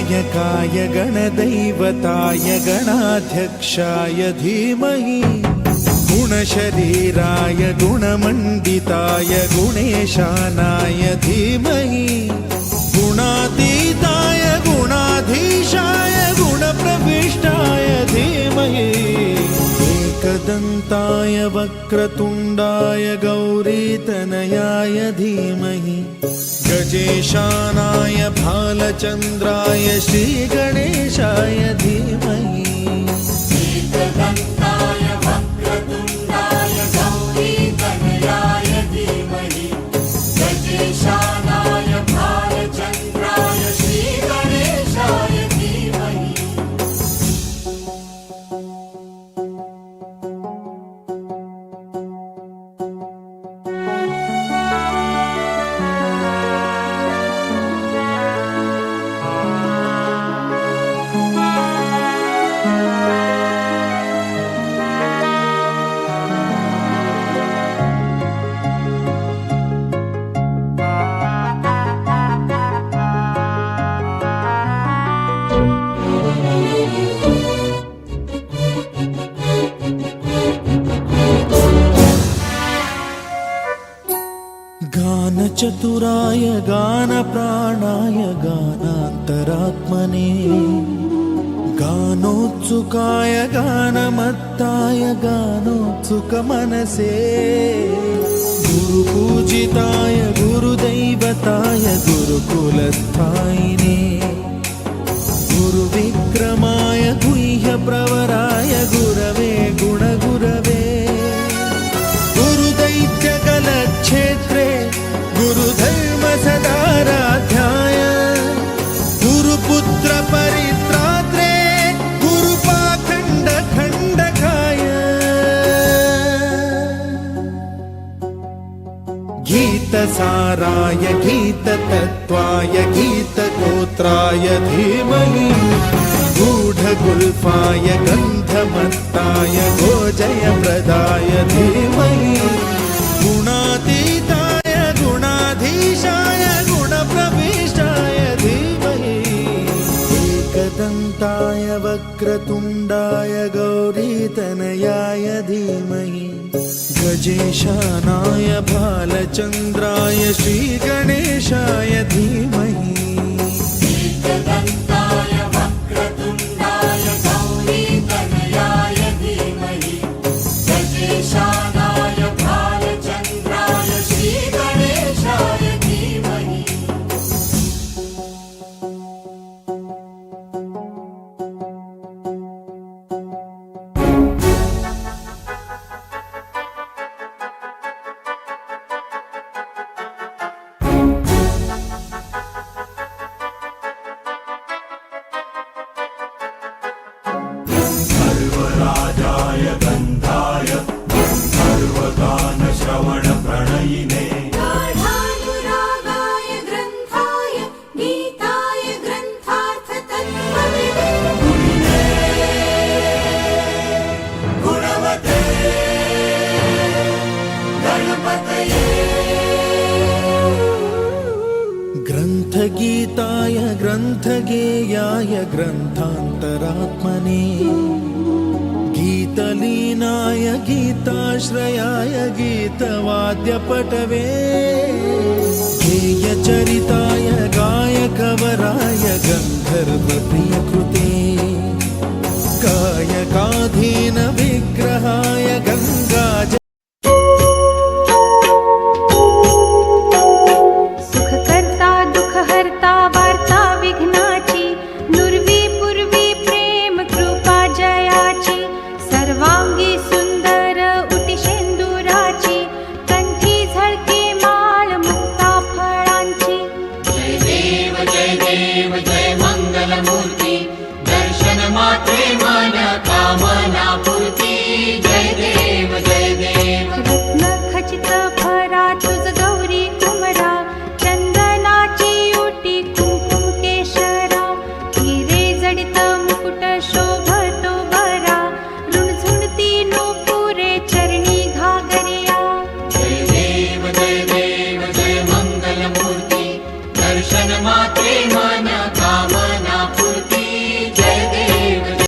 गणनायकाय गणदैवताय गणाध्यक्षाय धीमहि गुणशरीराय गुणमण्डिताय गुणेशानाय धीमहि गुणातीताय गुणाधीशाय गुणप्रविष्टाय धीमहि एकदन्ताय वक्रतुण्डाय गौरीतनयाय धीमहि गजेशानाय भालचन्द्राय श्रीगणेशाय धीमहि एकदन्ताय वक्रतुण्डाय गौरीतनयाय धीमहि गजेशानाय भालचन्द्राय श्रीगणेशाय धीमहि गानचतुराय गानप्राणाय गानान्तरात्मने गानोत्सुकाय गानमत्ताय गानोत्सुकमनसे गुरुपूजिताय गुरुदैवताय गुरुकुलस्थायिने गुरुविक्रमाय गुह्यप्रवराय गुरवे गुणगुरवे गुरुदैत्यकलक्षेत्रे गुरुधर्मसदाराध्याय गुरुपुत्र परित्रात्रे गुरुपाखण्डखण्डकाय गीतसाराय गीततत्त्वाय गीतगोत्राय धीमहि गूढगुल्फाय गन्धमत्ताय गोजयप्रदाय धीमहि गुणातीताय गुणाधीशाय गुणप्रविष्टाय धीमहि एकदन्ताय वक्रतुण्डाय गौरीतनयाय धीमहि गजेशानाय भालचन्द्राय श्रीगणेशाय धीमहि एकदन्ताय वक्रतुण्डाय गौरीतनयाय धीमहि गजेशानाय भालचन्द्राय श्रीगणेशाय धीमहि सर्वराजाय गन्धाय सर्वगानश्रवणप्रणयिने गाढानुरागाय ग्रन्थाय गीताय ग्रन्थार्थतत्त्वविदे गुणवते गणपतये ग्रन्थगीताय ग्रन्थगेयाय ग्रन्थान्तरात्मने गीतलीनाय गीताश्रयाय गीतवाद्यपटवे गेयचरिताय गायकवराय गन्धर्वप्रियकृते कायकाधीन विग्रहाय गङ्गाज सुखकर्ता दुःखहर्ता वार्ता विघ्नाची नुर्वी पूर्वी प्रेम कृपा जयाची सर्वांगी सुंदर उटिशेंदुराची कंठी झळके माळ मुक्ता फळांची जय देव जय मंगलमूर्ती दर्शन मात्रे मन कामना